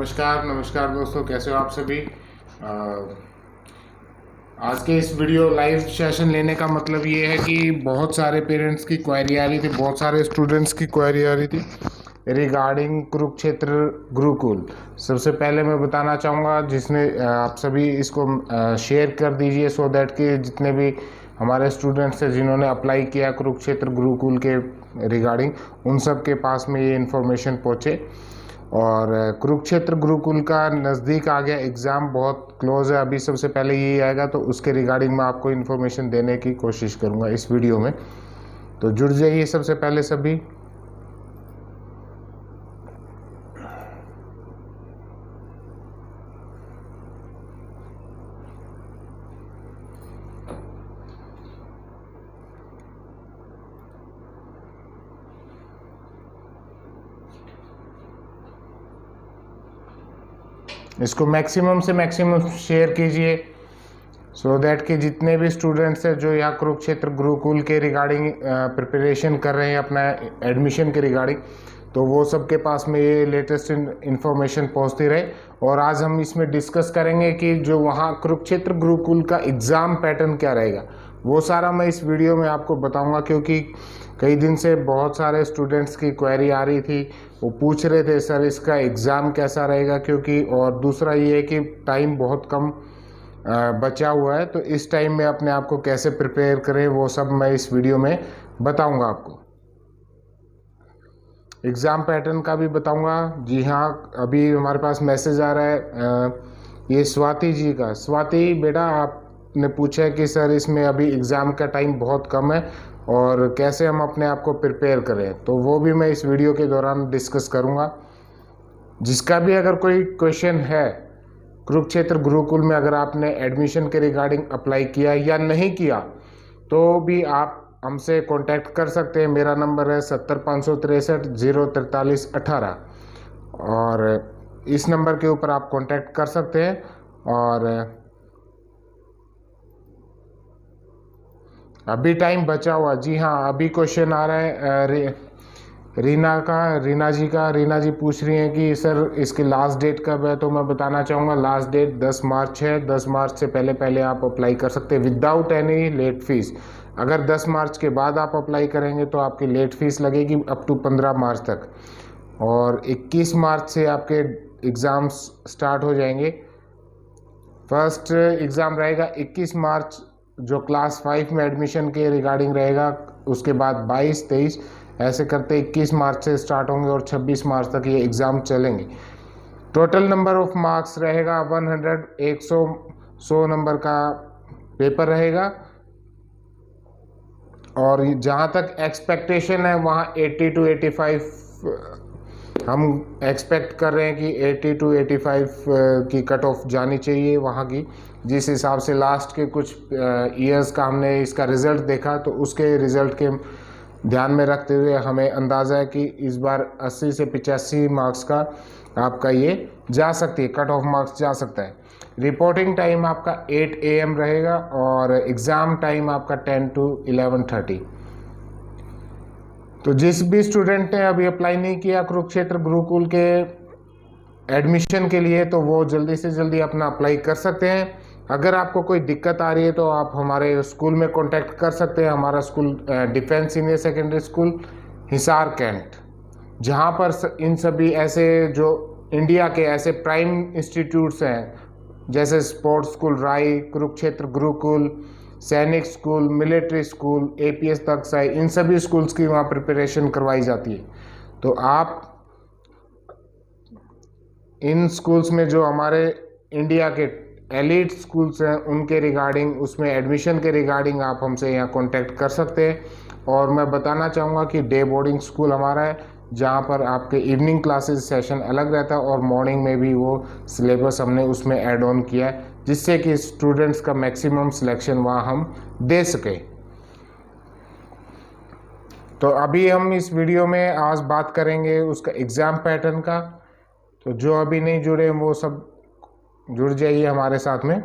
नमस्कार नमस्कार दोस्तों, कैसे हो आप सभी। आज के इस वीडियो लाइव सेशन लेने का मतलब ये है कि बहुत सारे पेरेंट्स की क्वेरी आ रही थी, बहुत सारे स्टूडेंट्स की क्वेरी आ रही थी रिगार्डिंग कुरुक्षेत्र गुरुकुल। सबसे पहले मैं बताना चाहूँगा, जिसने आप सभी इसको शेयर कर दीजिए सो दैट कि जितने भी हमारे स्टूडेंट्स हैं जिन्होंने अप्लाई किया कुरुक्षेत्र गुरुकुल के रिगार्डिंग, उन सब के पास में ये इन्फॉर्मेशन पहुँचे। और कुरुक्षेत्र गुरुकुल का नज़दीक आ गया, एग्ज़ाम बहुत क्लोज है, अभी सबसे पहले यही आएगा, तो उसके रिगार्डिंग मैं आपको इन्फॉर्मेशन देने की कोशिश करूँगा इस वीडियो में। तो जुड़ जाइए सबसे पहले सभी। इसको मैक्सिमम से मैक्सिमम शेयर कीजिए सो दैट कि जितने भी स्टूडेंट्स हैं जो यहाँ कुरुक्षेत्र गुरुकुल के रिगार्डिंग प्रिपरेशन कर रहे हैं अपना एडमिशन के रिगार्डिंग, तो वो सबके पास में ये लेटेस्ट इन्फॉर्मेशन पहुँचती रहे। और आज हम इसमें डिस्कस करेंगे कि जो वहाँ कुरुक्षेत्र गुरुकुल का एग्ज़ाम पैटर्न क्या रहेगा, वो सारा मैं इस वीडियो में आपको बताऊंगा। क्योंकि कई दिन से बहुत सारे स्टूडेंट्स की क्वेरी आ रही थी, वो पूछ रहे थे सर इसका एग्ज़ाम कैसा रहेगा, क्योंकि और दूसरा ये है कि टाइम बहुत कम बचा हुआ है, तो इस टाइम में अपने आप को कैसे प्रिपेयर करें वो सब मैं इस वीडियो में बताऊंगा आपको। एग्ज़ाम पैटर्न का भी बताऊंगा। जी हाँ, अभी हमारे पास मैसेज आ रहा है ये स्वाति जी का। स्वाति बेटा, आपने पूछा है कि सर इसमें अभी एग्ज़ाम का टाइम बहुत कम है और कैसे हम अपने आप को प्रिपेयर करें, तो वो भी मैं इस वीडियो के दौरान डिस्कस करूँगा। जिसका भी अगर कोई क्वेश्चन है कुरुक्षेत्र गुरुकुल में, अगर आपने एडमिशन के रिगार्डिंग अप्लाई किया या नहीं किया, तो भी आप हमसे कांटेक्ट कर सकते हैं। मेरा नंबर है 70 563 043 18 और इस नंबर के ऊपर आप कांटेक्ट कर सकते हैं। और अभी टाइम बचा हुआ। जी हाँ, अभी क्वेश्चन आ रहा है रीना जी पूछ रही हैं कि सर इसकी लास्ट डेट कब है। तो मैं बताना चाहूँगा लास्ट डेट 10 मार्च है। 10 मार्च से पहले पहले आप अप्लाई कर सकते हैं विदाउट एनी लेट फीस। अगर 10 मार्च के बाद आप अप्लाई करेंगे तो आपकी लेट फीस लगेगी अप टू 15 मार्च तक। और 21 मार्च से आपके एग्ज़ाम्स स्टार्ट हो जाएंगे। फर्स्ट एग्ज़ाम रहेगा 21 मार्च जो क्लास 5 में एडमिशन के रिगार्डिंग रहेगा। उसके बाद 22, 23 ऐसे करते 21 मार्च से स्टार्ट होंगे और 26 मार्च तक ये एग्ज़ाम चलेंगे। टोटल नंबर ऑफ मार्क्स रहेगा 100 नंबर का पेपर रहेगा। और जहाँ तक एक्सपेक्टेशन है वहाँ 80 to 85 हम एक्सपेक्ट कर रहे हैं कि 80 to 85 की कट ऑफ जानी चाहिए वहाँ की। जिस हिसाब से लास्ट के कुछ ईयर्स का हमने इसका रिज़ल्ट देखा, तो उसके रिज़ल्ट के ध्यान में रखते हुए हमें अंदाज़ा है कि इस बार 80 से 85 मार्क्स का आपका ये जा सकती है, कट ऑफ मार्क्स जा सकता है। रिपोर्टिंग टाइम आपका 8 AM रहेगा और एग्ज़ाम टाइम आपका 10 to 11:30। तो जिस भी स्टूडेंट ने अभी अप्लाई नहीं किया कुरुक्षेत्र गुरुकुल के एडमिशन के लिए, तो वो जल्दी से जल्दी अपना अप्लाई कर सकते हैं। अगर आपको कोई दिक्कत आ रही है तो आप हमारे स्कूल में कांटेक्ट कर सकते हैं। हमारा school defence senior secondary school Hisar Cantt, जहाँ पर इन सभी ऐसे जो इंडिया के ऐसे प्राइम इंस्टीट्यूट्स हैं जैसे स्पोर्ट्स स्कूल राई, कुरुक्षेत्र गुरुकुल, सैनिक स्कूल, मिलिट्री स्कूल, APS तकसाई, इन सभी स्कूल्स की वहाँ प्रिपरेशन करवाई जाती है। तो आप इन स्कूल्स में जो हमारे इंडिया के एलिट स्कूल्स हैं उनके रिगार्डिंग, उसमें एडमिशन के रिगार्डिंग आप हमसे यहाँ कांटेक्ट कर सकते हैं। और मैं बताना चाहूँगा कि डे बोर्डिंग स्कूल हमारा है, जहाँ पर आपके इवनिंग क्लासेस सेशन अलग रहता है और मॉर्निंग में भी वो सिलेबस हमने उसमें ऐड ऑन किया है, जिससे कि स्टूडेंट्स का मैक्सिमम सिलेक्शन वहाँ हम दे सकें। तो अभी हम इस वीडियो में आज बात करेंगे उसका एग्ज़ाम पैटर्न का। तो जो अभी नहीं जुड़े वो सब जुड़ जाइए हमारे साथ में।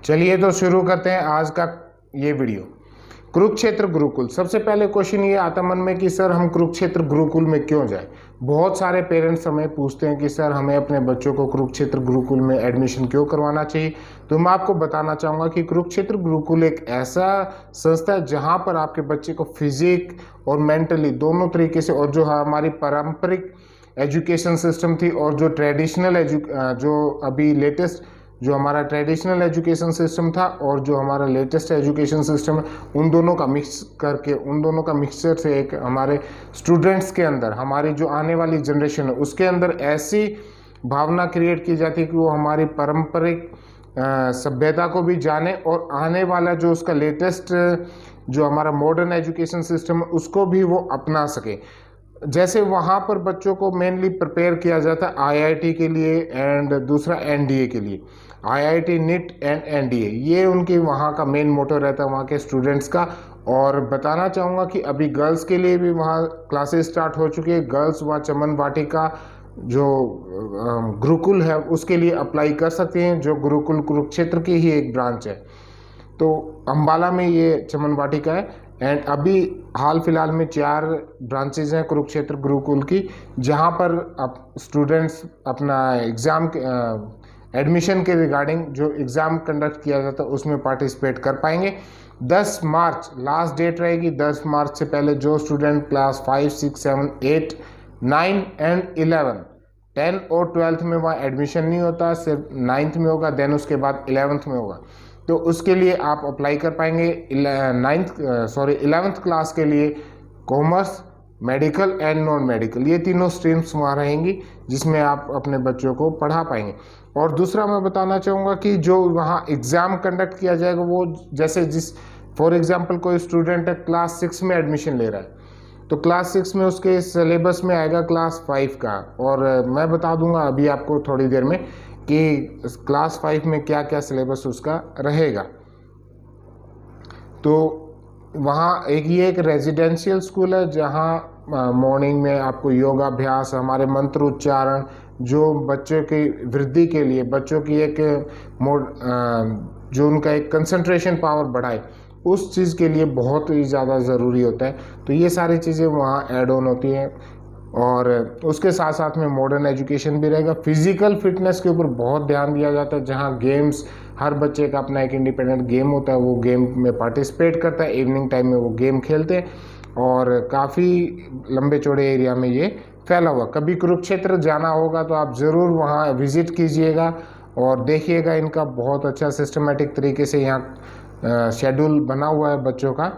चलिए तो शुरू करते हैं आज का ये वीडियो। कुरुक्षेत्र गुरुकुल, सबसे पहले क्वेश्चन ये आता मन में कि सर हम कुरुक्षेत्र गुरुकुल में क्यों जाएं। बहुत सारे पेरेंट्स हमें पूछते हैं कि सर हमें अपने बच्चों को कुरुक्षेत्र गुरुकुल में एडमिशन क्यों करवाना चाहिए। तो मैं आपको बताना चाहूँगा कि कुरुक्षेत्र गुरुकुल एक ऐसा संस्था है जहाँ पर आपके बच्चे को फिजिक और मेंटली दोनों तरीके से, और जो हमारी पारंपरिक एजुकेशन सिस्टम थी और जो ट्रेडिशनल जो अभी लेटेस्ट जो हमारा ट्रेडिशनल एजुकेशन सिस्टम था और जो हमारा लेटेस्ट एजुकेशन सिस्टम है, उन दोनों का मिक्स करके, उन दोनों का मिक्सचर से एक हमारे स्टूडेंट्स के अंदर, हमारी जो आने वाली जनरेशन है उसके अंदर ऐसी भावना क्रिएट की जाती है कि वो हमारी पारंपरिक सभ्यता को भी जाने और आने वाला जो उसका लेटेस्ट जो हमारा मॉडर्न एजुकेशन सिस्टम है उसको भी वो अपना सके। जैसे वहाँ पर बच्चों को मेनली प्रिपेयर किया जाता है आईआईटी के लिए एंड दूसरा एनडीए के लिए। आईआईटी, नीट एंड एनडीए, ये उनके वहाँ का मेन मोटो रहता है वहाँ के स्टूडेंट्स का। और बताना चाहूँगा कि अभी गर्ल्स के लिए भी वहाँ क्लासेस स्टार्ट हो चुकी है। गर्ल्स वहाँ चमन वाटिका जो गुरुकुल है उसके लिए अप्लाई कर सकते हैं, जो गुरुकुल कुरुक्षेत्र की ही एक ब्रांच है। तो अम्बाला में ये चमन वाटिका है एंड अभी हाल फिलहाल में 4 ब्रांचेज हैं कुरुक्षेत्र गुरुकुल की, जहां पर अब स्टूडेंट्स अपना एग्ज़ाम एडमिशन के रिगार्डिंग जो एग्ज़ाम कंडक्ट किया जाता है उसमें पार्टिसिपेट कर पाएंगे। 10 मार्च लास्ट डेट रहेगी। 10 मार्च से पहले जो स्टूडेंट क्लास 5, 6, 7, 8, 9 एंड 11, 10 और 12th में वहाँ एडमिशन नहीं होता, सिर्फ 9th में होगा, देन उसके बाद 11th में होगा। तो उसके लिए आप अप्लाई कर पाएंगे। 11th क्लास के लिए commerce, medical and non medical, ये तीनों स्ट्रीम्स वहाँ रहेंगी जिसमें आप अपने बच्चों को पढ़ा पाएंगे। और दूसरा मैं बताना चाहूँगा कि जो वहाँ एग्ज़ाम कंडक्ट किया जाएगा वो जैसे फॉर एग्जांपल कोई स्टूडेंट है क्लास 6 में एडमिशन ले रहा है तो क्लास 6 में उसके सिलेबस में आएगा क्लास 5 का। और मैं बता दूंगा अभी आपको थोड़ी देर में कि क्लास 5 में क्या क्या सिलेबस उसका रहेगा। तो वहाँ एक रेजिडेंशियल स्कूल है जहाँ मॉर्निंग में आपको योगाभ्यास, हमारे मंत्र उच्चारण, जो बच्चों की वृद्धि के लिए, बच्चों की एक जो उनका एक कंसंट्रेशन पावर बढ़ाए, उस चीज़ के लिए बहुत ही ज़्यादा ज़रूरी होता है। तो ये सारी चीज़ें वहाँ ऐड ऑन होती हैं। और उसके साथ साथ में मॉडर्न एजुकेशन भी रहेगा। फिजिकल फिटनेस के ऊपर बहुत ध्यान दिया जाता है, जहाँ गेम्स, हर बच्चे का अपना एक इंडिपेंडेंट गेम होता है, वो गेम में पार्टिसिपेट करता है, इवनिंग टाइम में वो गेम खेलते हैं और काफ़ी लंबे चौड़े एरिया में ये फैला हुआ। कभी कुरुक्षेत्र जाना होगा तो आप ज़रूर वहाँ विज़िट कीजिएगा और देखिएगा, इनका बहुत अच्छा सिस्टमेटिक तरीके से यहाँ शेड्यूल बना हुआ है बच्चों का।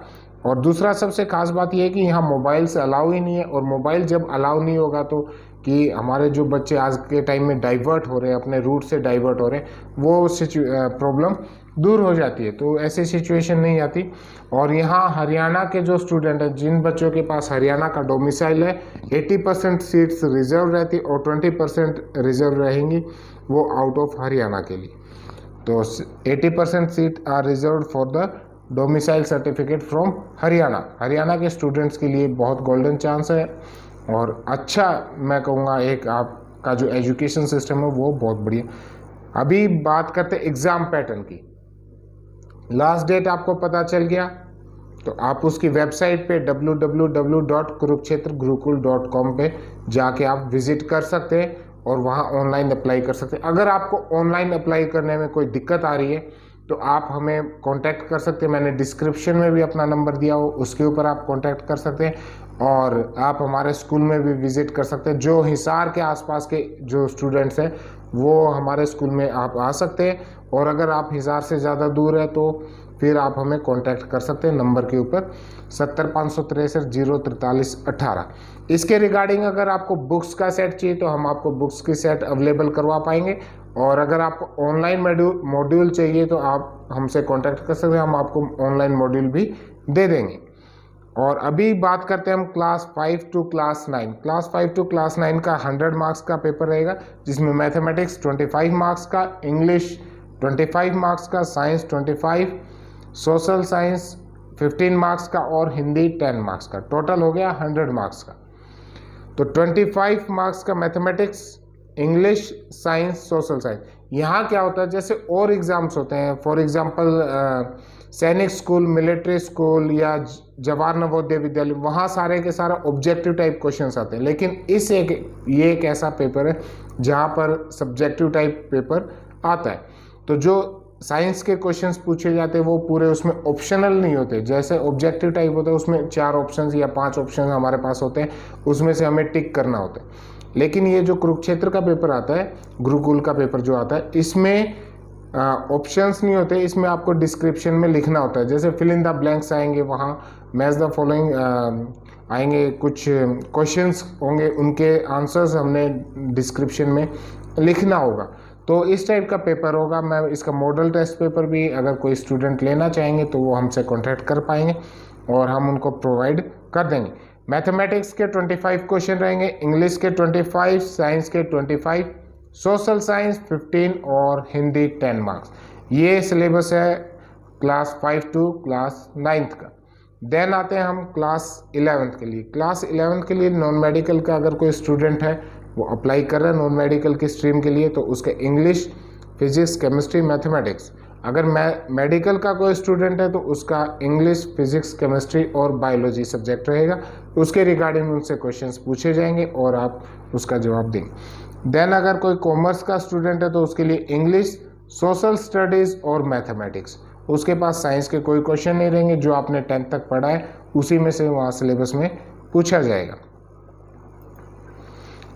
और दूसरा सबसे खास बात यह है कि यहाँ मोबाइल से अलाउ ही नहीं है, और मोबाइल जब अलाउ नहीं होगा तो कि हमारे जो बच्चे आज के टाइम में डाइवर्ट हो रहे हैं, अपने रूट से डाइवर्ट हो रहे हैं, वो प्रॉब्लम दूर हो जाती है। तो ऐसी सिचुएशन नहीं आती। और यहाँ हरियाणा के जो स्टूडेंट हैं, जिन बच्चों के पास हरियाणा का डोमिसाइल है, 80% सीट्स रिजर्व रहती और 20% रिजर्व रहेंगी वो आउट ऑफ हरियाणा के लिए। तो 80% seat are reserve for the domicile certificate from Haryana. Haryana के स्टूडेंट्स के लिए बहुत गोल्डन चांस है और अच्छा, मैं कहूँगा एक आपका जो एजुकेशन सिस्टम है वो बहुत बढ़िया। अभी बात करते हैं एग्ज़ाम पैटर्न की। लास्ट डेट आपको पता चल गया तो आप उसकी वेबसाइट पे www.kurukshetragurukul.com पे जाके आप विज़िट कर सकते हैं और वहाँ ऑनलाइन अप्लाई कर सकते हैं। अगर आपको ऑनलाइन अप्लाई करने में कोई दिक्कत आ रही है तो आप हमें कांटेक्ट कर सकते हैं। मैंने डिस्क्रिप्शन में भी अपना नंबर दिया हो, उसके ऊपर आप कांटेक्ट कर सकते हैं और आप हमारे स्कूल में भी विज़िट कर सकते हैं। जो हिसार के आसपास के जो स्टूडेंट्स हैं वो हमारे स्कूल में आप आ सकते हैं, और अगर आप हिसार से ज़्यादा दूर है तो फिर आप हमें कांटेक्ट कर सकते हैं नंबर के ऊपर 70-563-043-18। इसके रिगार्डिंग अगर आपको बुक्स का सेट चाहिए तो हम आपको बुक्स की सेट अवेलेबल करवा पाएंगे, और अगर आपको ऑनलाइन मॉड्यूल चाहिए तो आप हमसे कांटेक्ट कर सकते हैं, हम आपको ऑनलाइन मॉड्यूल भी दे देंगे। और अभी बात करते हैं हम class 5 to class 9। Class 5 to class 9 का 100 मार्क्स का पेपर रहेगा, जिसमें मैथमेटिक्स 25 मार्क्स का, इंग्लिश 25 मार्क्स का, साइंस 25, सोशल साइंस 15 मार्क्स का और हिंदी 10 मार्क्स का। टोटल हो गया 100 मार्क्स का। तो 25 मार्क्स का mathematics, English, science, social science, यहाँ क्या होता है, जैसे और एग्ज़ाम्स होते हैं, फॉर एग्ज़ाम्पल सैनिक स्कूल, मिलिट्री स्कूल या जवाहर नवोदय विद्यालय, वहाँ सारे के सारा ऑब्जेक्टिव टाइप क्वेश्चंस आते हैं। लेकिन ये एक ऐसा पेपर है जहाँ पर सब्जेक्टिव टाइप पेपर आता है। तो जो साइंस के क्वेश्चंस पूछे जाते हैं वो पूरे उसमें ऑप्शनल नहीं होते। जैसे ऑब्जेक्टिव टाइप होता है उसमें 4 ऑप्शंस या 5 ऑप्शन हमारे पास होते हैं, उसमें से हमें टिक करना होता है। लेकिन ये जो कुरुक्षेत्र का पेपर आता है, गुरुकुल का पेपर जो आता है, इसमें ऑप्शंस नहीं होते, इसमें आपको डिस्क्रिप्शन में लिखना होता है। जैसे फिल इन द ब्लैंक्स आएंगे, वहाँ मैच द फॉलोइंग आएंगे, कुछ क्वेश्चंस होंगे, उनके आंसर्स हमने डिस्क्रिप्शन में लिखना होगा। तो इस टाइप का पेपर होगा। मैं इसका मॉडल टेस्ट पेपर भी अगर कोई स्टूडेंट लेना चाहेंगे तो वो हमसे कॉन्टैक्ट कर पाएंगे और हम उनको प्रोवाइड कर देंगे। मैथमेटिक्स के 25 क्वेश्चन रहेंगे, इंग्लिश के 25, साइंस के 25, सोशल साइंस 15 और हिंदी 10 मार्क्स। ये सिलेबस है क्लास 5 टू क्लास 9th का। देन आते हैं हम क्लास 11th के लिए। क्लास 11th के लिए नॉन मेडिकल का अगर कोई स्टूडेंट है वो अप्लाई कर रहा है नॉन मेडिकल की स्ट्रीम के लिए, तो उसके इंग्लिश, फिजिक्स, केमिस्ट्री, मैथमेटिक्स। अगर मेडिकल का कोई स्टूडेंट है तो उसका इंग्लिश, फिजिक्स, केमिस्ट्री और बायोलॉजी सब्जेक्ट रहेगा। उसके रिगार्डिंग उनसे क्वेश्चंस पूछे जाएंगे और आप उसका जवाब देंगे। देन अगर कोई कॉमर्स का स्टूडेंट है तो उसके लिए इंग्लिश, सोशल स्टडीज़ और मैथमेटिक्स। उसके पास साइंस के कोई क्वेश्चन नहीं रहेंगे, जो आपने 10th तक पढ़ा है उसी में से वहाँ सिलेबस में पूछा जाएगा।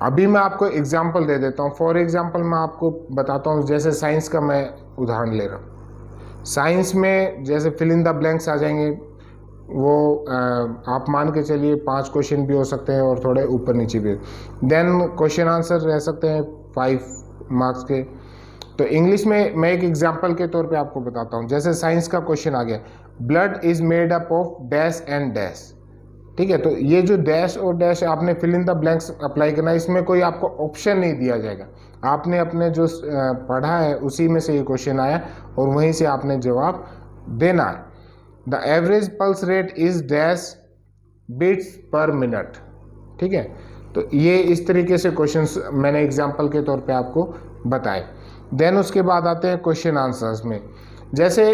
अभी मैं आपको एग्जाम्पल दे देता हूँ। फॉर एग्जाम्पल मैं आपको बताता हूँ, जैसे साइंस का मैं उदाहरण ले रहा हूँ। साइंस में जैसे फिल इन द ब्लैंक्स आ जाएंगे, वो आप मान के चलिए 5 क्वेश्चन भी हो सकते हैं और थोड़े ऊपर नीचे भी। देन क्वेश्चन आंसर रह सकते हैं 5 मार्क्स के। तो इंग्लिश में मैं एक एग्जाम्पल के तौर पे आपको बताता हूँ। जैसे साइंस का क्वेश्चन आ गया, blood is made up of dash and dash. ठीक है, तो ये जो डैश और डैश आपने fill in the blanks apply करना है, इसमें कोई आपको ऑप्शन नहीं दिया जाएगा। आपने अपने जो पढ़ा है उसी में से ये क्वेश्चन आया और वहीं से आपने जवाब देना है। The average pulse rate is dash beats per minute. ठीक है, तो ये इस तरीके से क्वेश्चंस मैंने एग्जाम्पल के तौर पे आपको बताए। देन उसके बाद आते हैं क्वेश्चन आंसर्स में। जैसे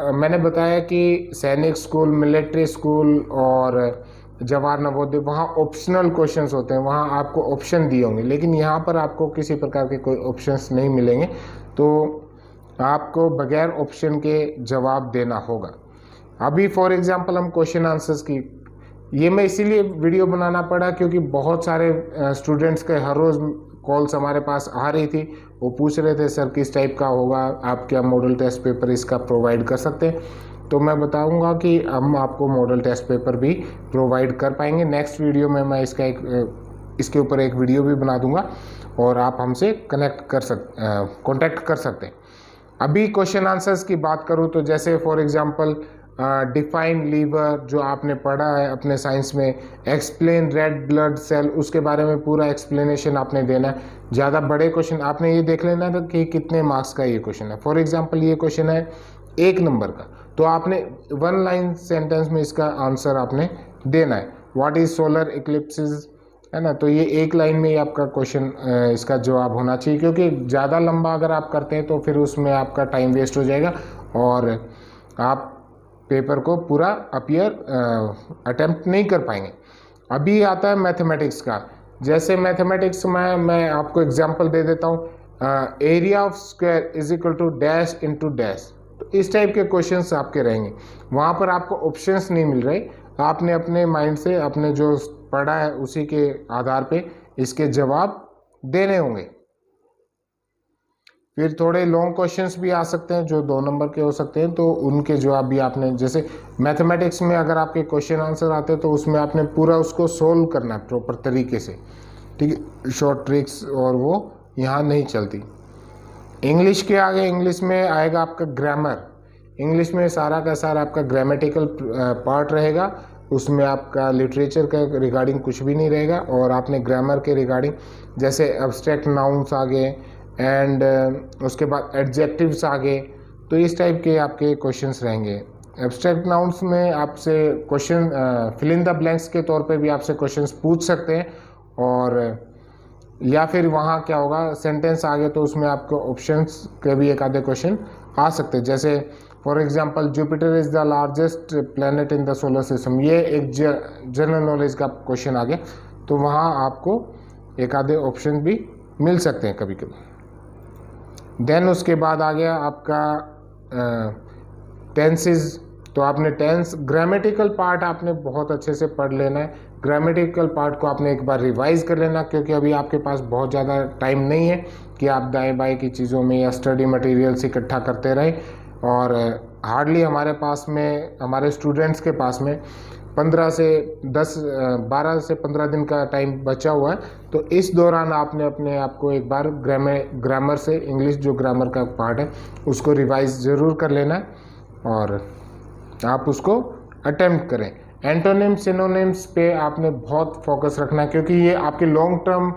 मैंने बताया कि सैनिक स्कूल, मिलिट्री स्कूल और जवाहर नवोदय, वहाँ ऑप्शनल क्वेश्चंस होते हैं, वहाँ आपको ऑप्शन दिए होंगे। लेकिन यहाँ पर आपको किसी प्रकार के कोई ऑप्शंस नहीं मिलेंगे, तो आपको बगैर ऑप्शन के जवाब देना होगा। अभी फॉर एग्जांपल हम क्वेश्चन आंसर्स की, ये मैं इसीलिए वीडियो बनाना पड़ा क्योंकि बहुत सारे स्टूडेंट्स के हर रोज़ कॉल्स हमारे पास आ रही थी। वो पूछ रहे थे सर किस टाइप का होगा, आप क्या मॉडल टेस्ट पेपर इसका प्रोवाइड कर सकते हैं। तो मैं बताऊंगा कि हम आपको मॉडल टेस्ट पेपर भी प्रोवाइड कर पाएंगे। नेक्स्ट वीडियो में मैं इसके ऊपर एक वीडियो भी बना दूंगा और आप हमसे कॉन्टैक्ट कर सकते हैं। अभी क्वेश्चन आंसर्स की बात करूं तो जैसे फॉर एग्जांपल डिफाइन लीवर जो आपने पढ़ा है अपने साइंस में, एक्सप्लेन रेड ब्लड सेल, उसके बारे में पूरा एक्सप्लेनेशन आपने देना है। ज़्यादा बड़े क्वेश्चन आपने ये देख लेना था कि कितने मार्क्स का ये क्वेश्चन है। फॉर एग्जांपल ये क्वेश्चन है 1 नंबर का, तो आपने 1 लाइन सेंटेंस में इसका आंसर आपने देना है। व्हाट इज सोलर इक्लिप्सिस, है ना, तो ये 1 लाइन में ही आपका क्वेश्चन इसका जवाब होना चाहिए, क्योंकि ज़्यादा लंबा अगर आप करते हैं तो फिर उसमें आपका टाइम वेस्ट हो जाएगा और आप पेपर को पूरा अटेम्प्ट नहीं कर पाएंगे। अभी आता है मैथमेटिक्स का। जैसे मैथमेटिक्स में मैं आपको एग्जांपल दे देता हूँ, area of square is equal to dash into dash. तो इस टाइप के क्वेश्चंस आपके रहेंगे। वहाँ पर आपको ऑप्शंस नहीं मिल रहे, आपने अपने माइंड से अपने जो पढ़ा है उसी के आधार पे इसके जवाब देने होंगे। फिर थोड़े लॉन्ग क्वेश्चंस भी आ सकते हैं जो 2 नंबर के हो सकते हैं, तो उनके जवाब भी आपने, जैसे मैथमेटिक्स में अगर आपके क्वेश्चन आंसर आते हैं तो उसमें आपने पूरा उसको सोल्व करना है प्रॉपर तरीके से। ठीक है, शॉर्ट ट्रिक्स और वो यहाँ नहीं चलती। इंग्लिश के आगे, इंग्लिश में आएगा आपका ग्रामर। इंग्लिश में सारा का सारा आपका ग्रामेटिकल पार्ट रहेगा, उसमें आपका लिटरेचर का रिगार्डिंग कुछ भी नहीं रहेगा। और आपने ग्रामर के रिगार्डिंग जैसे एब्स्ट्रैक्ट नाउन्स आ गए एंड उसके बाद एडजेक्टिव्स आ गए, तो इस टाइप के आपके क्वेश्चंस रहेंगे। एब्स्ट्रैक्ट नाउन्स में आपसे question fill in the blanks के तौर पे भी आपसे क्वेश्चंस पूछ सकते हैं और या फिर वहाँ क्या होगा, सेंटेंस आ गए तो उसमें आपको ऑप्शंस के भी एक आधे क्वेश्चन आ सकते हैं। जैसे for example Jupiter is the largest planet in the solar system, ये एक जनरल नॉलेज का क्वेश्चन आ गया, तो वहाँ आपको एक आधे ऑप्शन भी मिल सकते हैं कभी कभी। देन उसके बाद आ गया आपका टेंसेज। तो आपने टेंस, ग्रामेटिकल पार्ट आपने बहुत अच्छे से पढ़ लेना है। ग्रामेटिकल पार्ट को आपने एक बार रिवाइज कर लेना, क्योंकि अभी आपके पास बहुत ज़्यादा टाइम नहीं है कि आप दाएं बाएं की चीज़ों में या स्टडी मटेरियल्स इकट्ठा करते रहें। और हार्डली हमारे पास में, हमारे स्टूडेंट्स के पास में 12 से 15 दिन का टाइम बचा हुआ है। तो इस दौरान आपने अपने आप को एक बार ग्रामर से, इंग्लिश जो ग्रामर का पार्ट है उसको रिवाइज ज़रूर कर लेना है और आप उसको अटेम्प्ट करें। एंटोनिम सिनोनिम्स पे आपने बहुत फोकस रखना है, क्योंकि ये आपके लॉन्ग टर्म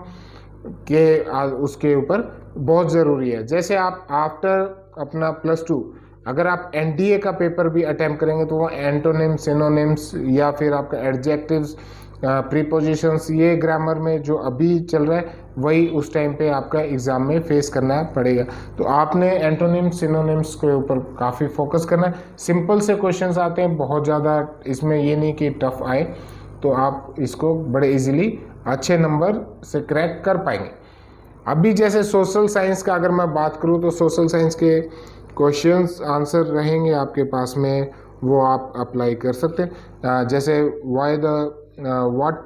के उसके ऊपर बहुत ज़रूरी है। जैसे आप आफ्टर अपना +2 अगर आप एनडीए का पेपर भी अटेम्प्ट करेंगे तो वो एंटोनिम सिनोनिम्स या फिर आपका एडजेक्टिव्स, प्रीपोजिशंस, ये ग्रामर में जो अभी चल रहा है वही उस टाइम पे आपका एग्ज़ाम में फेस करना पड़ेगा। तो आपने एंटोनिम सिनोनिम्स के ऊपर काफ़ी फोकस करना है। सिंपल से क्वेश्चंस आते हैं, बहुत ज़्यादा इसमें ये नहीं कि टफ आए, तो आप इसको बड़े इजीली अच्छे नंबर से क्रैक कर पाएंगे। अभी जैसे सोशल साइंस का अगर मैं बात करूँ तो सोशल साइंस के क्वेश्चंस आंसर रहेंगे आपके पास में, वो आप अप्लाई कर सकते हैं। जैसे what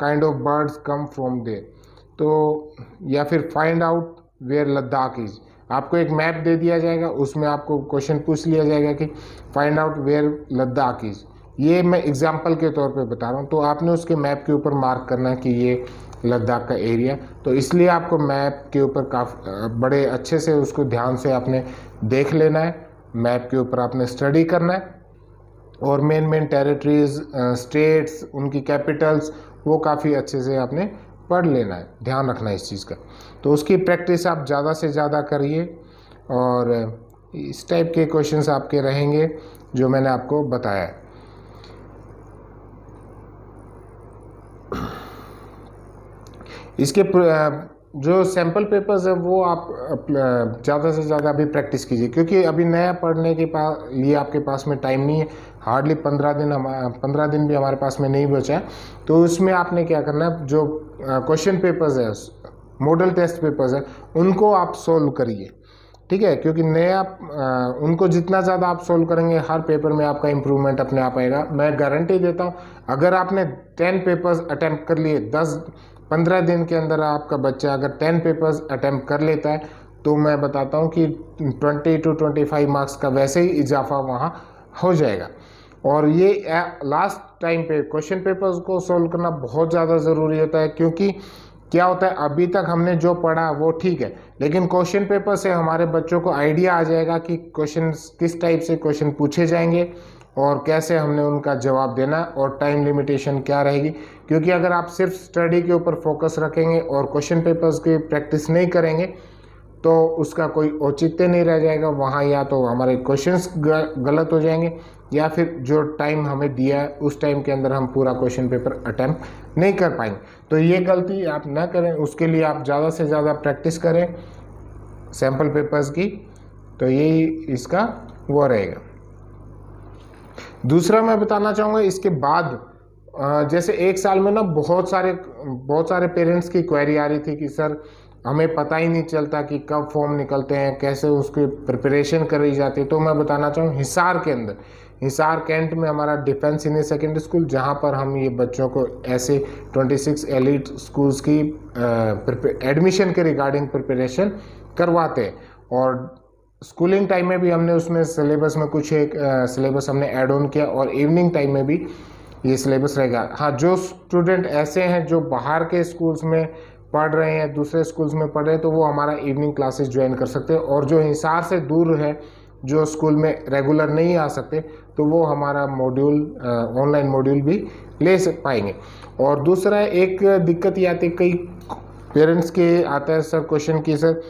kind of birds come from there, तो या फिर find out where Ladakh is. आपको एक मैप दे दिया जाएगा, उसमें आपको क्वेश्चन पूछ लिया जाएगा कि find out where Ladakh is. ये मैं एग्जाम्पल के तौर पे बता रहा हूँ, तो आपने उसके मैप के ऊपर मार्क करना है कि ये लद्दाख का एरिया। तो इसलिए आपको मैप के ऊपर काफ़ी बड़े अच्छे से उसको ध्यान से आपने देख लेना है, मैप के ऊपर आपने स्टडी करना है, और मेन टेरिटरीज, स्टेट्स, उनकी कैपिटल्स, वो काफ़ी अच्छे से आपने पढ़ लेना है, ध्यान रखना है इस चीज़ का। तो उसकी प्रैक्टिस आप ज़्यादा से ज़्यादा करिए, और इस टाइप के क्वेश्चंस आपके रहेंगे जो मैंने आपको बताया। इसके जो सैम्पल पेपर्स है वो आप ज़्यादा से ज़्यादा अभी प्रैक्टिस कीजिए, क्योंकि अभी नया पढ़ने के लिए आपके पास में टाइम नहीं है। हार्डली 15 दिन भी हमारे पास में नहीं बचा है। तो उसमें आपने क्या करना है, जो क्वेश्चन पेपर्स है, मॉडल टेस्ट पेपर्स है, उनको आप सोल्व करिए, ठीक है। क्योंकि नया उनको जितना ज़्यादा आप सोल्व करेंगे, हर पेपर में आपका इम्प्रूवमेंट अपने आप आएगा। मैं गारंटी देता हूँ, अगर आपने 10 पेपर्स अटैम्प्ट कर लिए, 10-15 दिन के अंदर आपका बच्चा अगर 10 पेपर्स अटैम्प्ट कर लेता है, तो मैं बताता हूँ कि 20 to 25 मार्क्स का वैसे ही इजाफा वहाँ हो जाएगा। और ये लास्ट टाइम पे क्वेश्चन पेपर्स को सोल्व करना बहुत ज़्यादा ज़रूरी होता है, क्योंकि क्या होता है, अभी तक हमने जो पढ़ा वो ठीक है, लेकिन क्वेश्चन पेपर से हमारे बच्चों को आइडिया आ जाएगा कि क्वेश्चन किस टाइप से क्वेश्चन पूछे जाएंगे और कैसे हमने उनका जवाब देना, और टाइम लिमिटेशन क्या रहेगी। क्योंकि अगर आप सिर्फ स्टडी के ऊपर फोकस रखेंगे और क्वेश्चन पेपर्स की प्रैक्टिस नहीं करेंगे, तो उसका कोई औचित्य नहीं रह जाएगा वहाँ। या तो हमारे क्वेश्चंस गलत हो जाएंगे, या फिर जो टाइम हमें दिया है उस टाइम के अंदर हम पूरा क्वेश्चन पेपर अटैम्प्ट नहीं कर पाएंगे। तो ये गलती आप ना करें, उसके लिए आप ज़्यादा से ज़्यादा प्रैक्टिस करें सैम्पल पेपर्स की। तो यही इसका वो रहेगा। दूसरा मैं बताना चाहूँगा, इसके बाद जैसे एक साल में ना बहुत सारे पेरेंट्स की क्वेरी आ रही थी कि सर हमें पता ही नहीं चलता कि कब फॉर्म निकलते हैं, कैसे उसकी प्रिपरेशन करी जाती है। तो मैं बताना चाहूँ, हिसार के अंदर, हिसार कैंट में हमारा डिफेंस सीनियर सेकेंडरी स्कूल, जहाँ पर हम ये बच्चों को ऐसे 26 एलिट स्कूल्स की एडमिशन के रिगार्डिंग प्रिपरेशन करवाते हैं। और स्कूलिंग टाइम में भी हमने उसमें सिलेबस में कुछ एक सिलेबस हमने ऐड ऑन किया, और इवनिंग टाइम में भी ये सिलेबस रहेगा। हाँ, जो स्टूडेंट ऐसे हैं जो बाहर के स्कूल्स में पढ़ रहे हैं, दूसरे स्कूल्स में पढ़ रहे हैं, तो वो हमारा इवनिंग क्लासेस ज्वाइन कर सकते हैं। और जो हिसार से दूर है, जो स्कूल में रेगुलर नहीं आ सकते, तो वो हमारा मॉड्यूल, ऑनलाइन मॉड्यूल भी ले पाएंगे। और दूसरा एक दिक्कत ये आती है, कई पेरेंट्स के आता है सर क्वेश्चन की, सर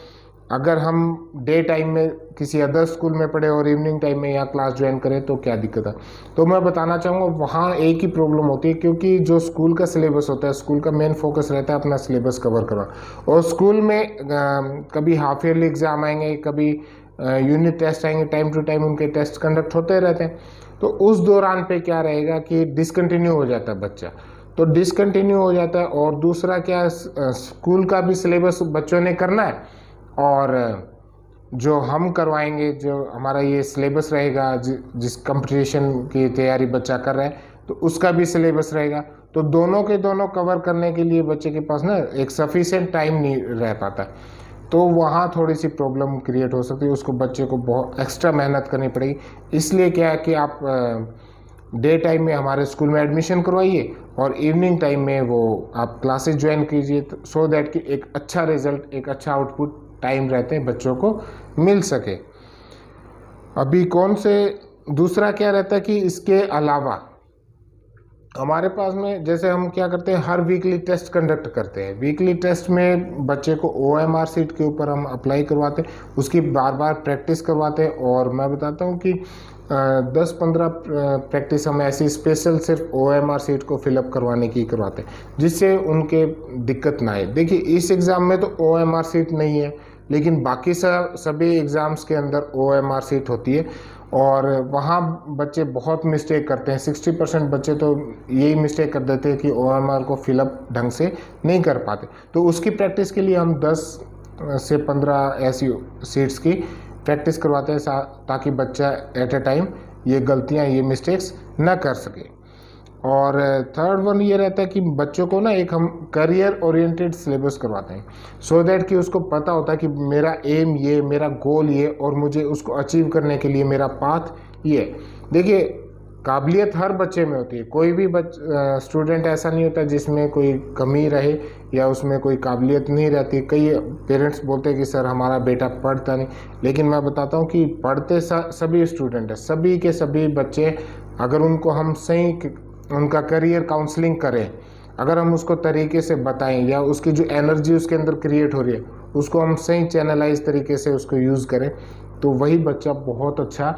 अगर हम डे टाइम में किसी अदर स्कूल में पढ़े और इवनिंग टाइम में यहाँ क्लास ज्वाइन करें तो क्या दिक्कत है। तो मैं बताना चाहूँगा वहाँ एक ही प्रॉब्लम होती है, क्योंकि जो स्कूल का सिलेबस होता है, स्कूल का मेन फोकस रहता है अपना सिलेबस कवर करना, और स्कूल में कभी हाफ ईयरली एग्ज़ाम आएंगे, कभी यूनिट टेस्ट आएंगे, टाइम टू टाइम उनके टेस्ट कंडक्ट होते रहते हैं। तो उस दौरान पे क्या रहेगा कि डिसकंटिन्यू हो जाता है बच्चा, तो डिसकंटिन्यू हो जाता है। और दूसरा क्या, स्कूल का भी सिलेबस बच्चों ने करना है, और जो हम करवाएंगे, जो हमारा ये सिलेबस रहेगा, जिस कंपटीशन की तैयारी बच्चा कर रहा है तो उसका भी सिलेबस रहेगा। तो दोनों के दोनों कवर करने के लिए बच्चे के पास ना एक सफिशिएंट टाइम नहीं रह पाता, तो वहाँ थोड़ी सी प्रॉब्लम क्रिएट हो सकती है। उसको बच्चे को बहुत एक्स्ट्रा मेहनत करनी पड़ेगी। इसलिए क्या है कि आप डे टाइम में हमारे स्कूल में एडमिशन करवाइए और इवनिंग टाइम में वो आप क्लासेस ज्वाइन कीजिए, सो दैट कि एक अच्छा रिजल्ट, एक अच्छा आउटपुट टाइम रहते हैं बच्चों को मिल सके। अभी कौन से दूसरा क्या रहता है कि इसके अलावा हमारे पास में जैसे हम क्या करते हैं, हर वीकली टेस्ट कंडक्ट करते हैं। वीकली टेस्ट में बच्चे को OMR सीट के ऊपर हम अप्लाई करवाते हैं, उसकी बार बार प्रैक्टिस करवाते हैं। और मैं बताता हूँ कि 10-15 प्रैक्टिस हम ऐसी स्पेशल सिर्फ OMR सीट को फिलअप करवाने की करवाते हैं, जिससे उनके दिक्कत ना आए। देखिए इस एग्ज़ाम में तो OMR सीट नहीं है, लेकिन बाकी सभी एग्ज़ाम्स के अंदर OMR सीट होती है, और वहाँ बच्चे बहुत मिस्टेक करते हैं। 60% बच्चे तो यही मिस्टेक कर देते हैं कि OMR को फिलअप ढंग से नहीं कर पाते। तो उसकी प्रैक्टिस के लिए हम 10 से 15 ऐसी सीट्स की प्रैक्टिस करवाते हैं, ताकि बच्चा एट ए टाइम ये गलतियाँ, ये मिस्टेक्स न कर सके। और थर्ड वन ये रहता है कि बच्चों को ना एक हम करियर ओरिएंटेड सिलेबस करवाते हैं, सो दैट कि उसको पता होता है कि मेरा एम ये, मेरा गोल ये, और मुझे उसको अचीव करने के लिए मेरा पाथ ये। देखिए काबिलियत हर बच्चे में होती है, कोई भी स्टूडेंट ऐसा नहीं होता जिसमें कोई कमी रहे या उसमें कोई काबिलियत नहीं रहती। कई पेरेंट्स बोलते हैं कि सर हमारा बेटा पढ़ता नहीं, लेकिन मैं बताता हूँ कि पढ़ते सभी स्टूडेंट हैं, सभी के सभी बच्चे। अगर उनको हम सही उनका करियर काउंसलिंग करें, अगर हम उसको तरीके से बताएं, या उसकी जो एनर्जी उसके अंदर क्रिएट हो रही है उसको हम सही चैनलाइज तरीके से उसको यूज़ करें, तो वही बच्चा बहुत अच्छा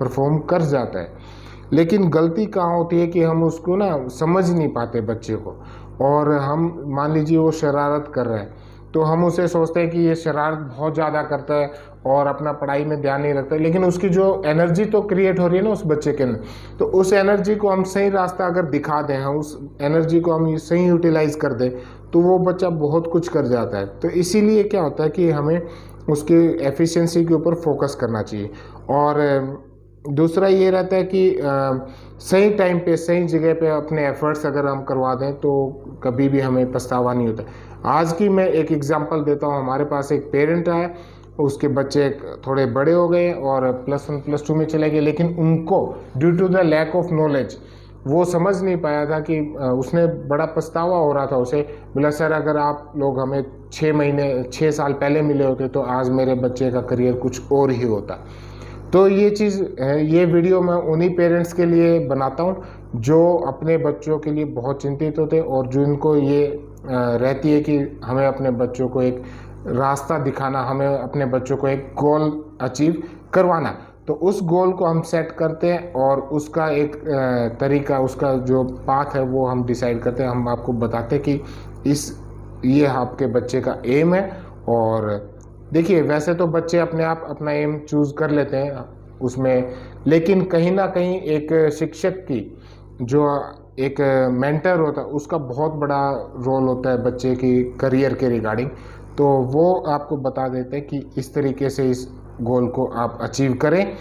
परफॉर्म कर जाता है। लेकिन गलती कहाँ होती है कि हम उसको ना समझ नहीं पाते बच्चे को, और हम मान लीजिए वो शरारत कर रहा है, तो हम उसे सोचते हैं कि ये शरारत बहुत ज़्यादा करता है और अपना पढ़ाई में ध्यान नहीं रखता है, लेकिन उसकी जो एनर्जी तो क्रिएट हो रही है ना उस बच्चे के अंदर, तो उस एनर्जी को हम सही रास्ता अगर दिखा दें, हम उस एनर्जी को हम सही यूटिलाइज कर दें, तो वो बच्चा बहुत कुछ कर जाता है। तो इसीलिए क्या होता है कि हमें उसकी एफिशिएंसी के ऊपर फोकस करना चाहिए। और दूसरा ये रहता है कि सही टाइम पे, सही जगह पे अपने एफर्ट्स अगर हम करवा दें तो कभी भी हमें पछतावा नहीं होता। आज की मैं एक एग्जांपल देता हूँ। हमारे पास एक पेरेंट आया, उसके बच्चे थोड़े बड़े हो गए और +1 +2 में चले गए, लेकिन उनको due to the lack of knowledge वो समझ नहीं पाया था कि उसने बड़ा पछतावा हो रहा था उसे। बोला सर अगर आप लोग हमें 6 साल पहले मिले होते तो आज मेरे बच्चे का करियर कुछ और ही होता। तो ये चीज़, ये वीडियो मैं उन्हीं पेरेंट्स के लिए बनाता हूँ जो अपने बच्चों के लिए बहुत चिंतित होते और जिनको ये रहती है कि हमें अपने बच्चों को एक रास्ता दिखाना, हमें अपने बच्चों को एक गोल अचीव करवाना। तो उस गोल को हम सेट करते हैं और उसका एक तरीका, उसका जो पाथ है वो हम डिसाइड करते हैं। हम आपको बताते हैं कि ये आपके बच्चे का एम है। और देखिए वैसे तो बच्चे अपने आप अपना एम चूज़ कर लेते हैं उसमें, लेकिन कहीं ना कहीं एक शिक्षक की जो एक मेंटर होता है उसका बहुत बड़ा रोल होता है बच्चे की करियर के रिगार्डिंग। तो वो आपको बता देते हैं कि इस तरीके से इस गोल को आप अचीव करें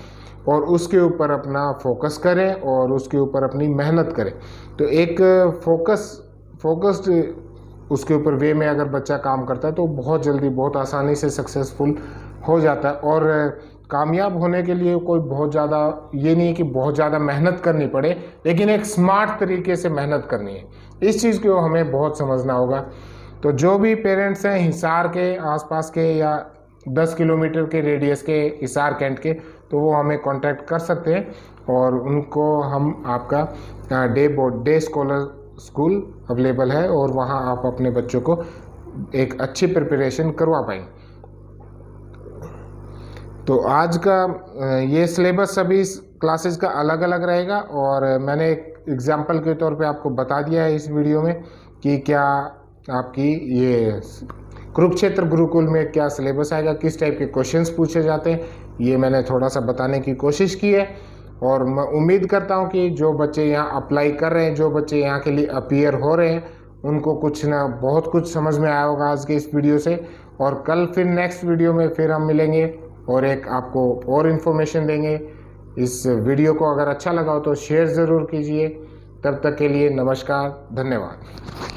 और उसके ऊपर अपना फोकस करें और उसके ऊपर अपनी मेहनत करें। तो एक फोकस्ड उसके ऊपर वे में अगर बच्चा काम करता है तो बहुत जल्दी, बहुत आसानी से सक्सेसफुल हो जाता है। और कामयाब होने के लिए कोई बहुत ज़्यादा ये नहीं है कि बहुत ज़्यादा मेहनत करनी पड़े, लेकिन एक स्मार्ट तरीके से मेहनत करनी है। इस चीज़ को हमें बहुत समझना होगा। तो जो भी पेरेंट्स हैं हिसार के आसपास के या 10 किलोमीटर के रेडियस के हिसार कैंट के, तो वो हमें कांटेक्ट कर सकते हैं और उनको हम आपका डे स्कॉलर स्कूल अवेलेबल है और वहाँ आप अपने बच्चों को एक अच्छी प्रिपरेशन करवा पाएंगे। तो आज का ये सिलेबस सभी क्लासेस का अलग अलग रहेगा और मैंने एक एग्जाम्पल के तौर पे आपको बता दिया है इस वीडियो में कि क्या आपकी ये कुरुक्षेत्र गुरुकुल में क्या सिलेबस आएगा, किस टाइप के क्वेश्चंस पूछे जाते हैं, ये मैंने थोड़ा सा बताने की कोशिश की है। और मैं उम्मीद करता हूँ कि जो बच्चे यहाँ अप्लाई कर रहे हैं, जो बच्चे यहाँ के लिए अपीयर हो रहे हैं, उनको कुछ ना बहुत कुछ समझ में आया होगा आज के इस वीडियो से। और कल फिर नेक्स्ट वीडियो में फिर हम मिलेंगे और एक आपको और इन्फॉर्मेशन देंगे। इस वीडियो को अगर अच्छा लगा हो तो शेयर ज़रूर कीजिए। तब तक के लिए नमस्कार, धन्यवाद।